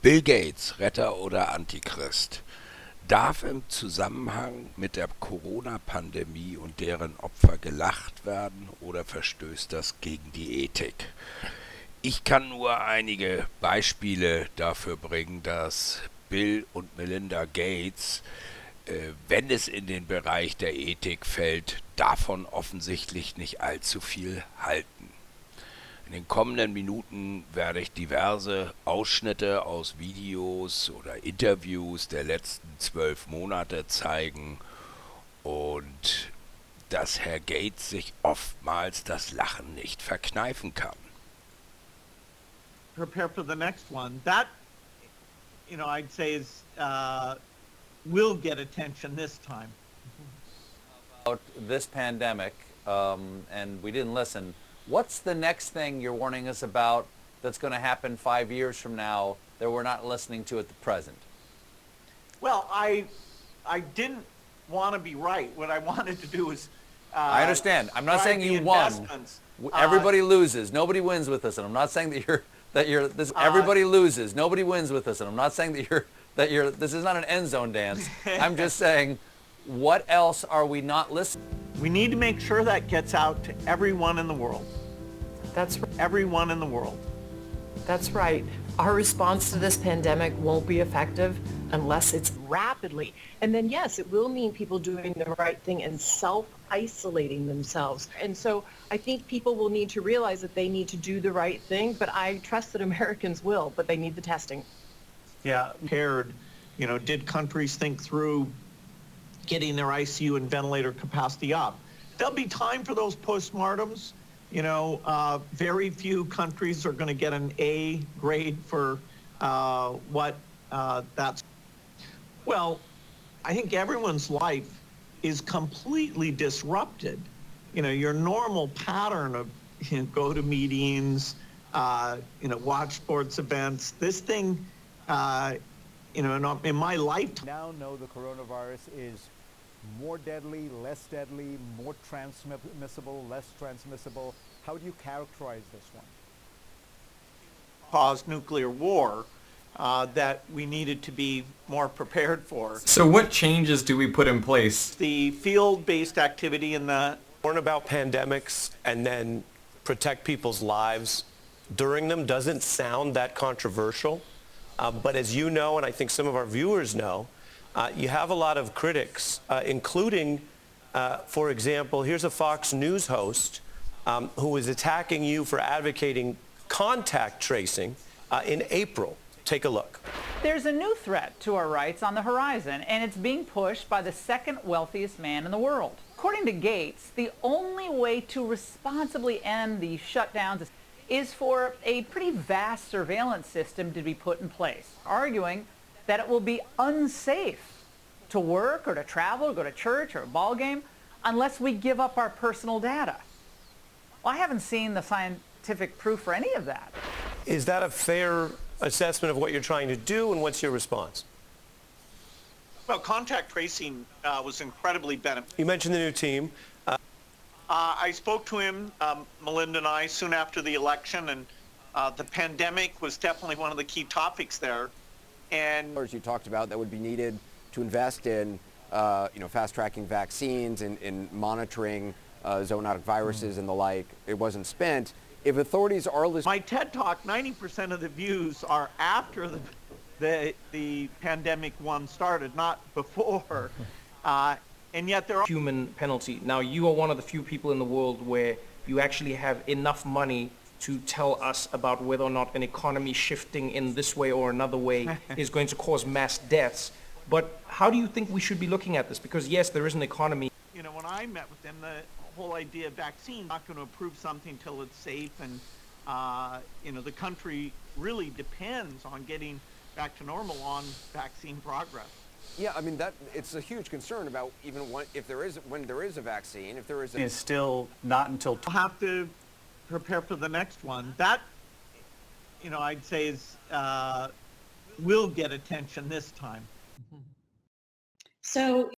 Bill Gates, Retter oder Antichrist? Darf im Zusammenhang mit der Corona-Pandemie und deren Opfer gelacht werden oder verstößt das gegen die Ethik? Ich kann nur einige Beispiele dafür bringen, dass Bill und Melinda Gates, wenn es in den Bereich der Ethik fällt, davon offensichtlich nicht allzu viel halten. In den kommenden Minuten werde ich diverse Ausschnitte aus Videos oder Interviews der letzten 12 Monate zeigen und dass Herr Gates sich oftmals das Lachen nicht verkneifen kann. Prepare for the next one. That, I'd say is will get attention this time. About this pandemic, and we didn't listen. What's the next thing you're warning us about that's going to happen 5 years from now that we're not listening to at the present? Well, I didn't want to be right. What I wanted to do was I understand. I'm not saying you won. Everybody loses. Nobody wins with this. And I'm not saying that you're this. Everybody loses. Nobody wins with this. And I'm not saying that you're. This is not an end zone dance. I'm just saying, what else are we not listening? We need to make sure that gets out to everyone in the world. That's everyone in the world. That's right. Our response to this pandemic won't be effective unless it's rapidly. And then, yes, it will mean people doing the right thing and self-isolating themselves. And so I think people will need to realize that they need to do the right thing, but I trust that Americans will, but they need the testing. Yeah, paired, did countries think through getting their ICU and ventilator capacity up? There'll be time for those postmortems. Very few countries are going to get an A grade for what that's. Well, I think everyone's life is completely disrupted. Your normal pattern of go to meetings, watch sports events. This thing, in my lifetime. Now know the coronavirus is more deadly, less deadly, more transmissible, less transmissible. How do you characterize this one? Caused nuclear war that we needed to be more prepared for. So what changes do we put in place? The field-based activity in the... Learn about pandemics and then protect people's lives during them doesn't sound that controversial. But as you know, and I think some of our viewers know, you have a lot of critics, including, for example, here's a Fox News host who is attacking you for advocating contact tracing in April. Take a look. There's a new threat to our rights on the horizon, and it's being pushed by the second wealthiest man in the world. According to Gates, the only way to responsibly end the shutdowns is for a pretty vast surveillance system to be put in place, arguing that it will be unsafe to work or to travel or go to church or a ball game unless we give up our personal data. Well, I haven't seen the scientific proof for any of that. Is that a fair assessment of what you're trying to do, and what's your response? Well, contact tracing was incredibly beneficial. You mentioned the new team. I spoke to him, Melinda and I, soon after the election, and the pandemic was definitely one of the key topics there. And as you talked about, that would be needed to invest in, fast-tracking vaccines and in monitoring zoonotic viruses and the like. It wasn't spent. If authorities are listening... My TED Talk, 90% of the views are after the pandemic one started, not before. And yet there are... Human penalty. Now, you are one of the few people in the world where you actually have enough money to tell us about whether or not an economy shifting in this way or another way is going to cause mass deaths. But how do you think we should be looking at this? Because yes, there is an economy. When I met with them, the whole idea of vaccine, not going to approve something till it's safe, and the country really depends on getting back to normal on vaccine progress. Yeah, I mean, it's a huge concern about even when there is a vaccine, if there is a... It's still not until... We'll have to prepare for the next one. That, I'd say is will get attention this time. So